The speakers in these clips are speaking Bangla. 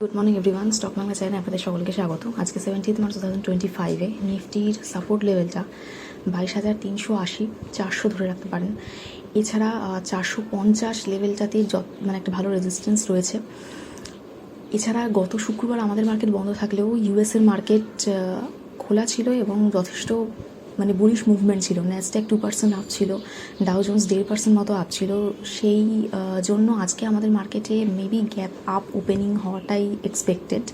Good morning everyone, stock Bangla চ্যানেলে আপনাদের সকলকে স্বাগত। আজকে 17 মার্চ 2025 নিফটির সাপোর্ট লেভেলটা 22,380, 400 ধরে রাখতে পারেন। এছাড়া 450 লেভেলটাতে মানে একটা ভালো রেজিস্ট্যান্স রয়েছে। এছাড়া গত শুক্রবার আমাদের মার্কেট বন্ধ থাকলেও ইউএসের মার্কেট খোলা ছিল এবং যথেষ্ট মানে বুলিশ মুভমেন্ট ছিল। ন্যাসড্যাক 2% আপ ছিল, ডাউ জোন্স 1.5% মতো আপ ছিল। সেই জন্য আজকে আমাদের মার্কেটে মেবি গ্যাপ আপ ওপেনিং হওয়াটাই এক্সপেক্টেড।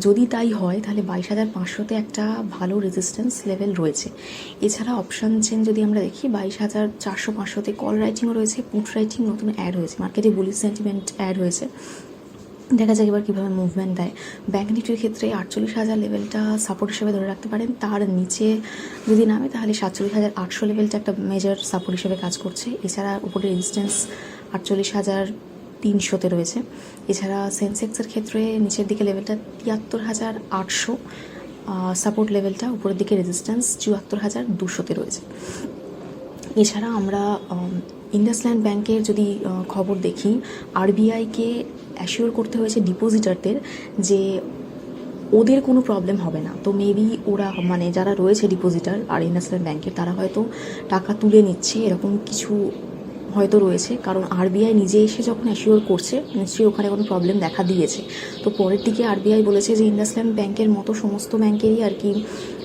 যদি তাই হয় তাহলে 22,500-তে একটা ভালো রেজিস্ট্যান্স লেভেল রয়েছে। এছাড়া অপশান চেন যদি আমরা দেখি 22,400-500-তে কল রাইটিংও রয়েছে, পুট রাইটিং নতুন অ্যাড হয়েছে, মার্কেটে বুলিশ সেন্টিমেন্ট অ্যাড হয়েছে। দেখা যাক এবার কীভাবে মুভমেন্ট দেয়। ব্যাঙ্ক নিফটির ক্ষেত্রে 48,000 লেভেলটা সাপোর্ট হিসেবে ধরে রাখতে পারেন। তার নিচে যদি নামে তাহলে 47,800 লেভেলটা একটা মেজর সাপোর্ট হিসেবে কাজ করছে। এছাড়া উপরে রেজিস্ট্যান্স 48,300-তে রয়েছে। এছাড়া সেন্সেক্সের ক্ষেত্রে নিচের দিকে লেভেলটা 73,800, সাপোর্ট লেভেলটা উপরের দিকে রেজিস্ট্যান্স 74,200-তে রয়েছে। এছাড়া আমরা ইন্ডাসল্যান্ড ব্যাংকের যদি খবর দেখি, আরবিআইকে অ্যাসিওর করতে হয়েছে ডিপোজিটারদের যে ওদের কোনো প্রবলেম হবে না। তো মেবি ওরা মানে যারা রয়েছে ডিপোজিটার আর ইন্ডাসল্যান্ড ব্যাংকের তারা হয়তো টাকা তুলে নিচ্ছে, এরকম কিছু হয়তো রয়েছে। কারণ আরবিআই নিজে এসে যখন অ্যাসিওর করছে নিশ্চয়ই ওখানে কোনো প্রবলেম দেখা দিয়েছে। তো পরের দিকে আরবিআই বলেছে যে ইন্ডাসল্যান্ড ব্যাংকের মতো সমস্ত ব্যাংকেরই আর কি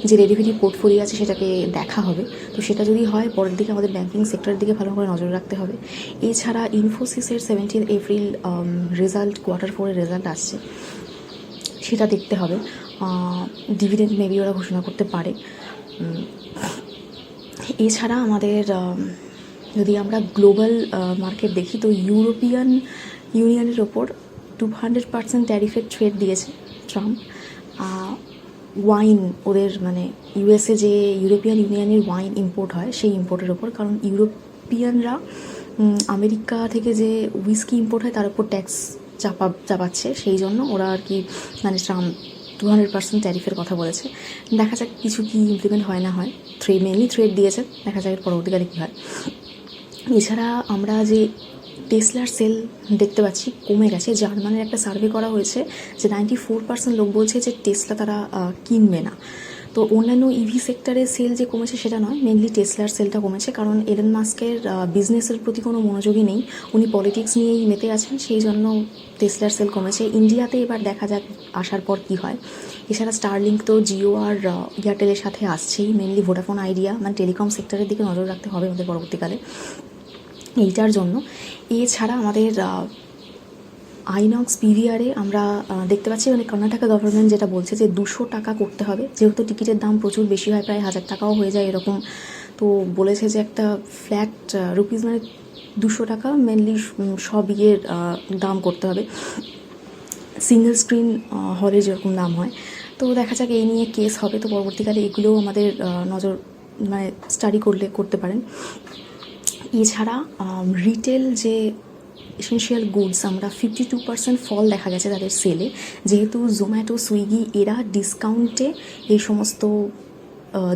যে ডেরিভেটিভ পোর্টফোলিও আছে সেটাকে দেখা হবে। তো সেটা যদি হয় পরের দিকে আমাদের ব্যাংকিং সেক্টরের দিকে ভালো করে নজর রাখতে হবে। এছাড়া ইনফোসিসের 17 এপ্রিল রেজাল্ট, Q4 রেজাল্ট আসছে, সেটা দেখতে হবে। ডিভিডেন্ড মেবি ওরা ঘোষণা করতে পারে। এছাড়া আমাদের যদি আমরা গ্লোবাল মার্কেট দেখি তো ইউরোপিয়ান ইউনিয়নের ওপর 200% ট্যারিফের থ্রেট দিয়েছে ট্রাম্প। ওয়াইন, ওদের মানে ইউএসএ যে ইউরোপিয়ান ইউনিয়নের ওয়াইন ইম্পোর্ট হয় সেই ইম্পোর্টের ওপর, কারণ ইউরোপিয়ানরা আমেরিকা থেকে যে হুইস্কি ইম্পোর্ট হয় তার উপর ট্যাক্স চাপাচ্ছে, সেই জন্য ওরা আর কি মানে ট্রাম্প 200% ট্যারিফের কথা বলেছে। দেখা যাক কিছু কি ইমপ্লিমেন্ট হয় না হয়। মেনলি থ্রেট দিয়েছে, দেখা যাক পরবর্তীকালে কী হয়। এছাড়া আমরা যে টেসলার সেল দেখতে পাচ্ছি কমে গেছে। জার্মানির একটা সার্ভে করা হয়েছে যে 94% লোক বলছে যে টেসলা তারা কিনবে না। তো অন্যান্য ইভি সেক্টরের সেল যে কমেছে সেটা নয়, মেনলি টেসলার সেলটা কমেছে, কারণ এলন মাস্কের বিজনেসের প্রতি কোনো মনোযোগই নেই, উনি পলিটিক্স নিয়েই মেতে আছেন, সেই জন্য টেসলার সেল কমেছে। ইন্ডিয়াতে এবার দেখা যাক আসার পর কি হয়। এছাড়া স্টারলিংক তো জিও আর এয়ারটেলের সাথে আসছেই, মেনলি ভোডাফোন আইডিয়া মানে টেলিকম সেক্টরের দিকে নজর রাখতে হবে আমাদের পরবর্তীকালে এইটার জন্য। এছাড়া আমাদের আইনক্স পিভিআরে আমরা দেখতে পাচ্ছি মানে কর্ণাটকা গভর্নমেন্ট যেটা বলছে যে 200 টাকা করতে হবে, যেহেতু টিকিটের দাম প্রচুর বেশি হয়, প্রায় 1,000 টাকাও হয়ে যায় এরকম। তো বলেছে যে একটা ফ্ল্যাট রুপিস মানে 200 টাকা মেনলি সব ইয়ের দাম করতে হবে, সিঙ্গেল স্ক্রিন হলে যেরকম দাম হয়। তো দেখা যাক এই নিয়ে কেস হবে, তো পরবর্তীকালে এগুলোও আমাদের নজর মানে স্টাডি করতে পারেন। এছাড়া রিটেল যে এসেনশিয়াল গুডস আমরা 52% ফল দেখা গেছে তাদের সেলে, যেহেতু জোম্যাটো, সুইগি এরা ডিসকাউন্টে এই সমস্ত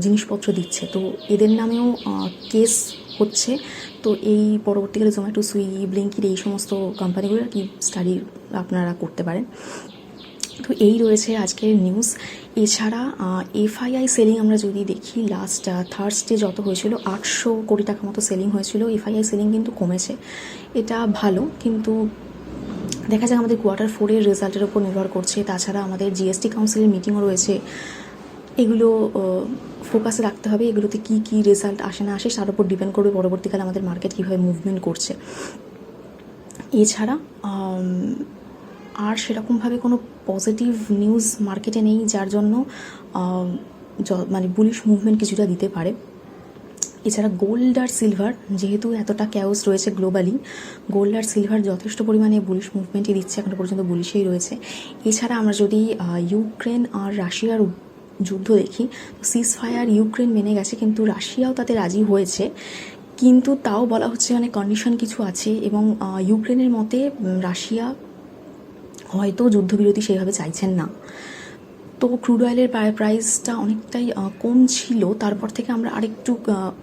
জিনিসপত্র দিচ্ছে, তো এদের নামেও কেস হচ্ছে। তো এই পরবর্তীকালে জোম্যাটো, সুইগি, ব্লিঙ্কিট এই সমস্ত কোম্পানিগুলো আর কি স্টাডি আপনারা করতে পারেন। তো এই রয়েছে আজকের নিউজ। এছাড়া এফআইআই সেলিং আমরা যদি দেখি লাস্ট থার্সডে যত হয়েছিল 800 কোটি টাকা মতো সেলিং হয়েছিল, এফআইআই সেলিং কিন্তু কমেছে, এটা ভালো। কিন্তু দেখা যাক আমাদের Q4 রেজাল্টের ওপর নির্ভর করছে। তাছাড়া আমাদের জিএসটি কাউন্সিলের মিটিংও রয়েছে, এগুলো ফোকাসে রাখতে হবে। এগুলোতে কি কি রেজাল্ট আসে না আসে তার উপর ডিপেন্ড করবে পরবর্তীকালে আমাদের মার্কেট কীভাবে মুভমেন্ট করছে। এছাড়া আর সেরকমভাবে কোনো পজিটিভ নিউজ মার্কেটে নেই, যার জন্য মানে বুলিশ মুভমেন্ট কিছুটা দিতে পারে। এছাড়া গোল্ড আর সিলভার, যেহেতু এতটা ক্যাওস রয়েছে গ্লোবালি, গোল্ড আর সিলভার যথেষ্ট পরিমাণে বুলিশ মুভমেন্টই দিচ্ছে, এখনো পর্যন্ত বুলিশেই রয়েছে। এছাড়া আমরা যদি ইউক্রেন আর রাশিয়ার যুদ্ধ দেখি, সিজ ফায়ার ইউক্রেন মেনে গেছে, কিন্তু রাশিয়াও তাতে রাজি হয়েছে, কিন্তু তাও বলা হচ্ছে অনেক কন্ডিশন কিছু আছে, এবং ইউক্রেনের মতে রাশিয়া হয়তো যুদ্ধবিরতি সেইভাবে চাইছেন না। তো ক্রুড অয়েলের প্রাইসটা অনেকটাই কম ছিল, তারপর থেকে আমরা আরেকটু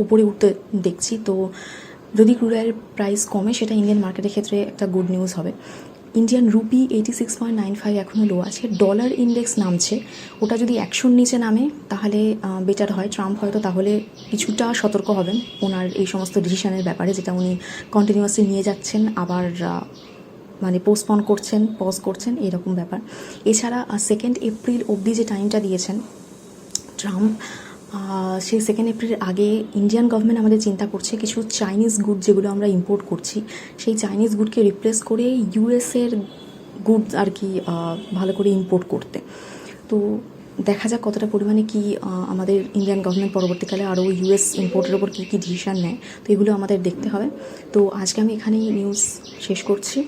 উপরে উঠতে দেখছি। তো যদি ক্রুড অয়েলের প্রাইস কমে সেটা ইন্ডিয়ান মার্কেটের ক্ষেত্রে একটা গুড নিউজ হবে। ইন্ডিয়ান রুপি 86.95 এখনও লো আছে, ডলার ইন্ডেক্স নামছে, ওটা যদি 100-র নিচে নামে তাহলে বেটার হয়। ট্রাম্প হয়তো তাহলে কিছুটা সতর্ক হবেন ওনার এই সমস্ত ডিসিশনের ব্যাপারে, যেটা উনি কন্টিনিউয়াসলি নিয়ে যাচ্ছেন, আবার মানে পোস্টপন করছেন, পজ করছেন, এরকম ব্যাপার। এছাড়া 2 এপ্রিল অবধি যে টাইমটা দিয়েছেন ট্রাম্প, সেই 2 এপ্রিলের আগে ইন্ডিয়ান গভর্নমেন্ট আমাদের চিন্তা করছে কিছু চাইনিজ গুড যেগুলো আমরা ইম্পোর্ট করছি, সেই চাইনিজ গুডকে রিপ্লেস করে ইউএসের গুডস আর কি ভালো করে ইম্পোর্ট করতে। তো দেখা যাক কতটা পরিমাণে কি আমাদের ইন্ডিয়ান গভর্নমেন্ট পরবর্তীকালে আরও ইউএস ইম্পোর্টের ওপর কী কী ডিসিশন নেয়, তো এগুলো আমাদের দেখতে হবে। তো আজকে আমি এখানেই নিউজ শেষ করছি।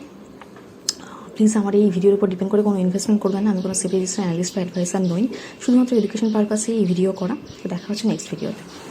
প্লিজ আমার এই ভিডিওর উপর ডিপেন্ড করে কোনো ইনভেস্টমেন্ট করবেন না, আমি কোনো সেভিংস অ্যানালিস্ট বা অ্যাডভাইসার নই, শুধুমাত্র এডুকেশন পারপাসে এই ভিডিও করা। তো দেখা হচ্ছে নেক্সট ভিডিওতে।